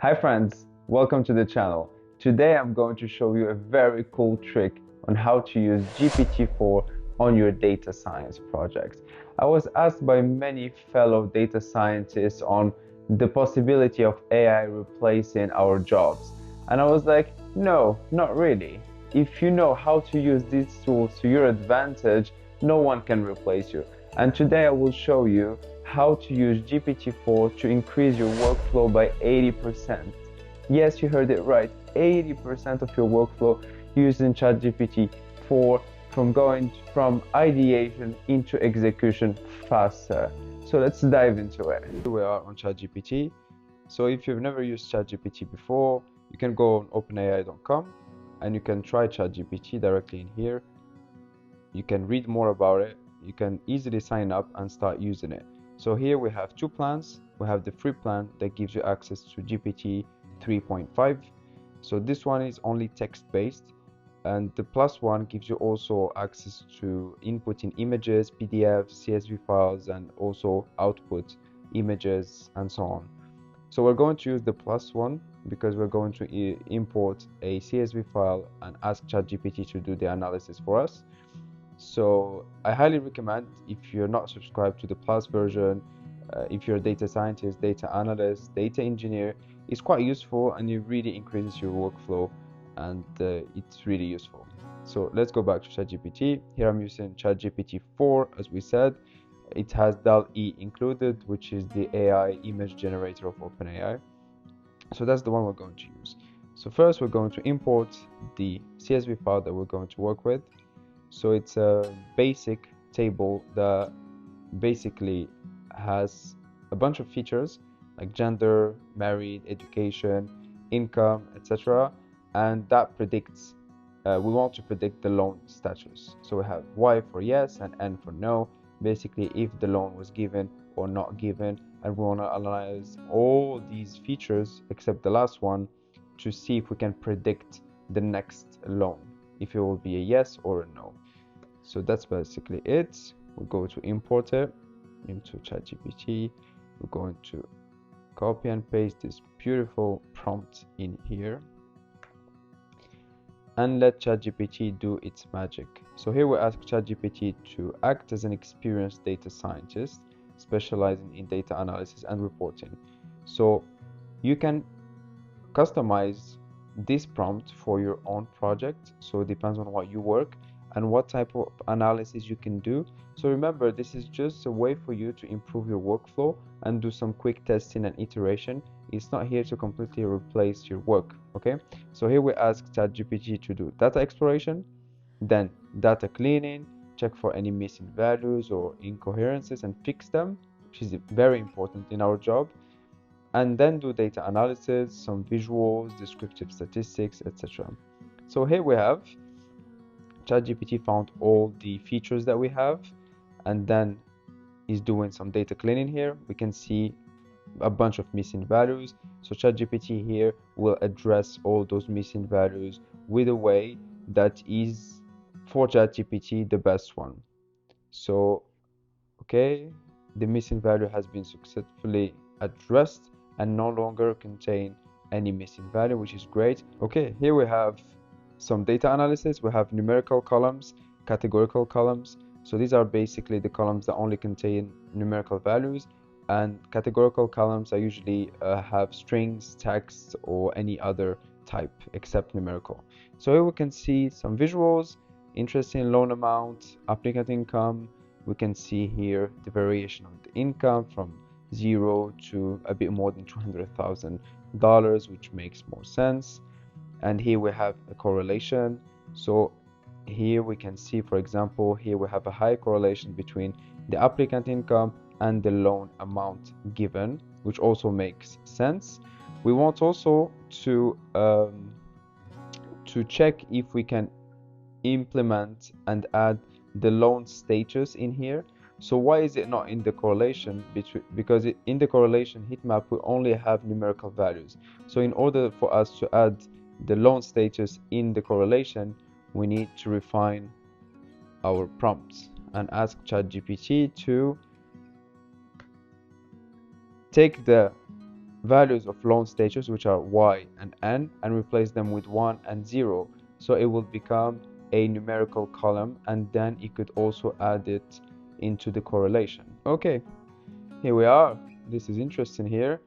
Hi friends, welcome to the channel. Today I'm going to show you a very cool trick on how to use GPT-4 on your data science projects. I was asked by many fellow data scientists on the possibility of AI replacing our jobs. And I was like, no, not really. If you know how to use these tools to your advantage, no one can replace you. And today I will show you how to use GPT-4 to increase your workflow by 80%. Yes, you heard it right, 80% of your workflow using ChatGPT-4 from going from ideation into execution faster. So let's dive into it. Here we are on ChatGPT. So if you've never used ChatGPT before, you can go on openai.com and you can try ChatGPT directly in here. You can read more about it. You can easily sign up and start using it. So here we have two plans. We have the free plan that gives you access to GPT 3.5. So this one is only text-based, and the plus one gives you also access to inputting images, PDFs, CSV files, and also output images and so on. So we're going to use the plus one because we're going to import a CSV file and ask ChatGPT to do the analysis for us. So I highly recommend, if you're not subscribed to the plus version, if you're a data scientist, data analyst, data engineer, it's quite useful and it really increases your workflow, and it's really useful. So let's go back to ChatGPT. Here I'm using ChatGPT 4, as we said. It has DALL-E included, which is the AI image generator of OpenAI. So that's the one we're going to use. So first we're going to import the CSV file that we're going to work with. So it's a basic table that basically has a bunch of features like gender, married, education, income, etc. And that predicts, we want to predict the loan status. So we have Y for yes and N for no, basically if the loan was given or not given. And we want to analyze all these features except the last one to see if we can predict the next loan, if it will be a yes or a no. So that's basically it. We'll go to import it into ChatGPT. We're going to copy and paste this beautiful prompt in here and let ChatGPT do its magic. So here we ask ChatGPT to act as an experienced data scientist specializing in data analysis and reporting. So you can customize this prompt for your own project, so it depends on what you work and what type of analysis you can do. So remember, this is just a way for you to improve your workflow and do some quick testing and iteration. It's not here to completely replace your work. Okay, so here we ask ChatGPT to do data exploration, then data cleaning, check for any missing values or incoherences and fix them, which is very important in our job, and then do data analysis, some visuals, descriptive statistics, etc. So here we have ChatGPT found all the features that we have and then is doing some data cleaning here. We can see a bunch of missing values. So ChatGPT here will address all those missing values with a way that is for ChatGPT the best one. So okay, the missing value has been successfully addressed and no longer contain any missing value, which is great. Okay, here we have some data analysis. We have numerical columns, categorical columns. So these are basically the columns that only contain numerical values, and categorical columns are usually have strings, text, or any other type except numerical. So here we can see some visuals, interesting loan amount, applicant income. We can see here the variation of the income from 0 to a bit more than $200,000, which makes more sense. And here we have a correlation. So here we can see, for example, here we have a high correlation between the applicant income and the loan amount given, which also makes sense. We want also to check if we can implement and add the loan status in here. So why is it not in the correlation? Because in the correlation heat map we only have numerical values. So in order for us to add the loan status in the correlation, we need to refine our prompts and ask ChatGPT to take the values of loan stages, which are y and n, and replace them with 1 and 0. So it will become a numerical column, and then you could also add it into the correlation. Okay, here we are. This is interesting here.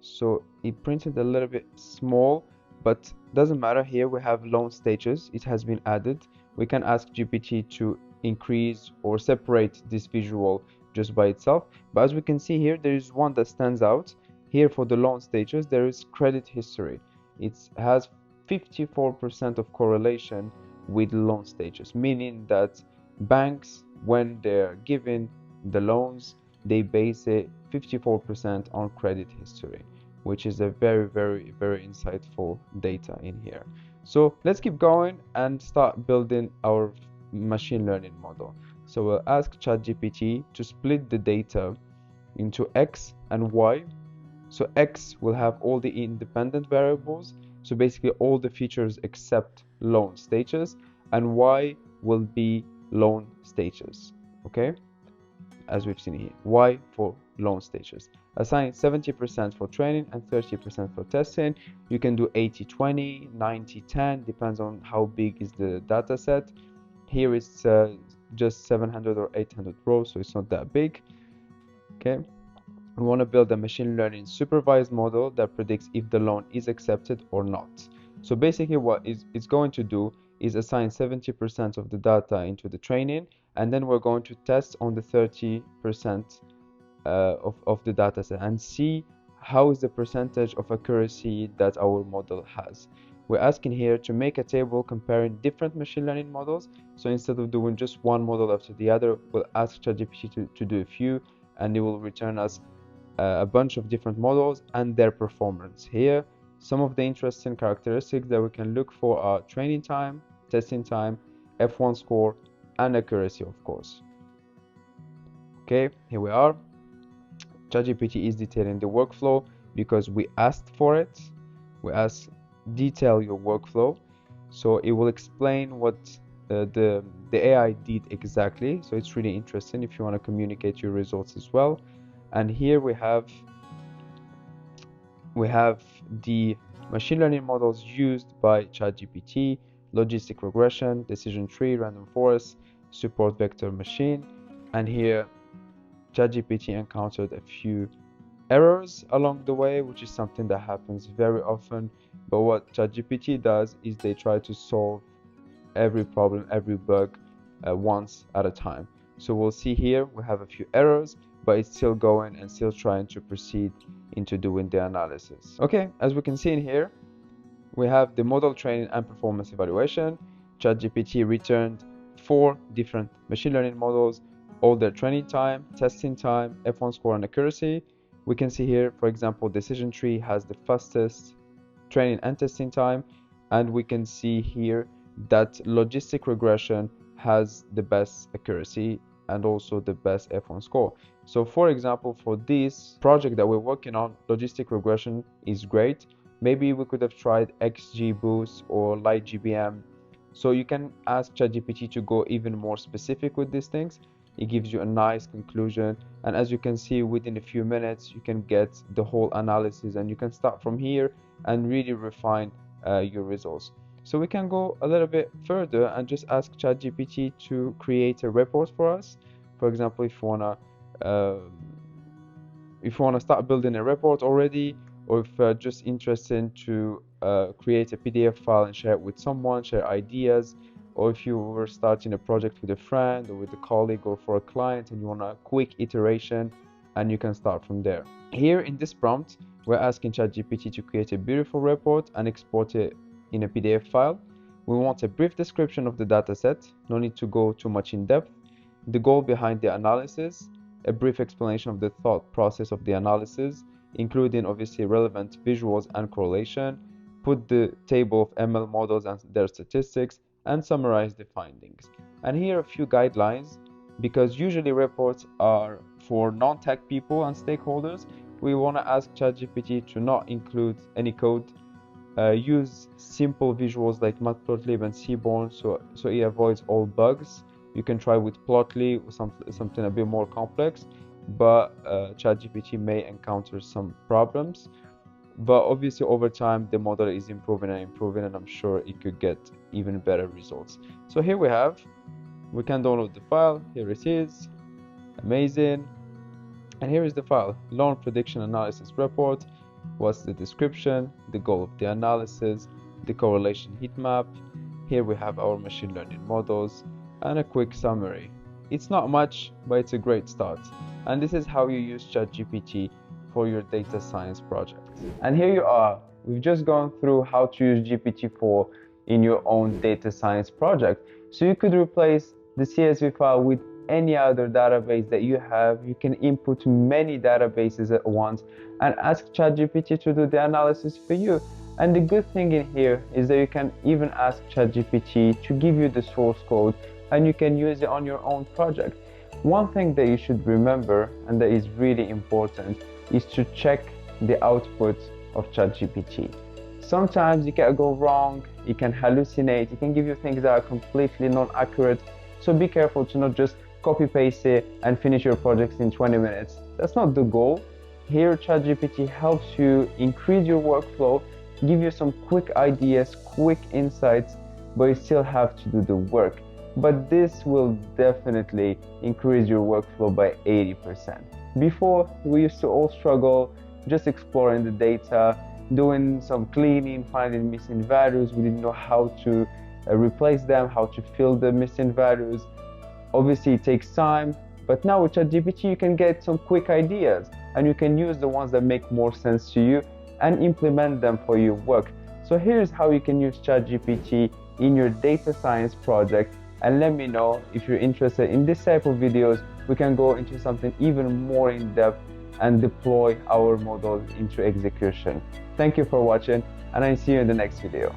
So it printed a little bit small, but doesn't matter. Here we have loan stages. It has been added. We can ask GPT to increase or separate this visual just by itself. But as we can see here, there is one that stands out. Here for the loan stages, there is credit history. It has 54% of correlation with loan stages, meaning that banks, when they're giving the loans, they base it 54% on credit history, which is a very insightful data in here. So let's keep going and start building our machine learning model. So we'll ask ChatGPT to split the data into X and Y. So X will have all the independent variables, so basically all the features except loan stages, and Y will be loan stages. Okay, as we've seen here, Y for loan stages. Assign 70% for training and 30% for testing. You can do 80-20, 90-10, depends on how big is the data set. Here it's just 700 or 800 rows, so it's not that big. Okay, we want to build a machine learning supervised model that predicts if the loan is accepted or not. So basically what it's going to do is assign 70% of the data into the training, and then we're going to test on the 30% of the data set and see how is the percentage of accuracy that our model has. We're asking here to make a table comparing different machine learning models. So instead of doing just one model after the other, we'll ask ChatGPT to do a few, and it will return us a bunch of different models and their performance. Here, some of the interesting characteristics that we can look for are training time, testing time, F1 score, and accuracy, of course. Okay, here we are. ChatGPT is detailing the workflow because we asked for it. We asked detail your workflow, so it will explain what the AI did exactly. So it's really interesting if you want to communicate your results as well. And here we have the machine learning models used by ChatGPT: logistic regression, decision tree, random forest, support vector machine. And here ChatGPT encountered a few errors along the way, which is something that happens very often. But what ChatGPT does is they try to solve every problem, every bug once at a time. So we'll see here we have a few errors, but it's still going and still trying to proceed into doing the analysis. Okay, as we can see in here, we have the model training and performance evaluation. ChatGPT returned 4 different machine learning models, all their training time, testing time, F1 score, and accuracy. We can see here, for example, decision tree has the fastest training and testing time, and we can see here that logistic regression has the best accuracy and also the best F1 score. So for example, for this project that we're working on, logistic regression is great. Maybe we could have tried XGBoost or LightGBM. So you can ask ChatGPT to go even more specific with these things. It gives you a nice conclusion, and as you can see, within a few minutes you can get the whole analysis, and you can start from here and really refine your results. So we can go a little bit further and just ask ChatGPT to create a report for us. For example, if you wanna start building a report already, or if you're just interested to create a PDF file and share it with someone, share ideas, or if you were starting a project with a friend or with a colleague or for a client and you want a quick iteration, and you can start from there. Here in this prompt, we're asking ChatGPT to create a beautiful report and export it in a PDF file. We want a brief description of the dataset, no need to go too much in depth, the goal behind the analysis, a brief explanation of the thought process of the analysis, including obviously relevant visuals and correlation, put the table of ML models and their statistics, and summarize the findings. And here are a few guidelines, because usually reports are for non-tech people and stakeholders. We want to ask ChatGPT to not include any code, use simple visuals like Matplotlib and Seaborn, so it avoids all bugs. You can try with Plotly or something a bit more complex, but ChatGPT may encounter some problems. But obviously over time the model is improving and improving, and I'm sure it could get even better results. So here we can download the file. Here it is. Amazing. And here is the file, loan prediction analysis report. What's the description, the goal of the analysis, the correlation heat map. Here we have our machine learning models and a quick summary. It's not much, but it's a great start. And this is how you use ChatGPT for your data science project. And here you are. We've just gone through how to use GPT-4 in your own data science project. So you could replace the CSV file with any other database that you have. You can input many databases at once and ask ChatGPT to do the analysis for you. And the good thing in here is that you can even ask ChatGPT to give you the source code and you can use it on your own project. One thing that you should remember, and that is really important, is to check the output of ChatGPT. Sometimes it can go wrong, it can hallucinate, it can give you things that are completely non-accurate. So be careful to not just copy paste it and finish your projects in 20 minutes. That's not the goal. Here ChatGPT helps you increase your workflow, give you some quick ideas, quick insights, but you still have to do the work. But this will definitely increase your workflow by 80%. Before, we used to all struggle just exploring the data, doing some cleaning, finding missing values. We didn't know how to replace them, how to fill the missing values. Obviously it takes time, but now with ChatGPT you can get some quick ideas and you can use the ones that make more sense to you and implement them for your work. So here's how you can use ChatGPT in your data science project, and let me know if you're interested in this type of videos. We can go into something even more in depth and deploy our models into execution. Thank you for watching, and I'll see you in the next video.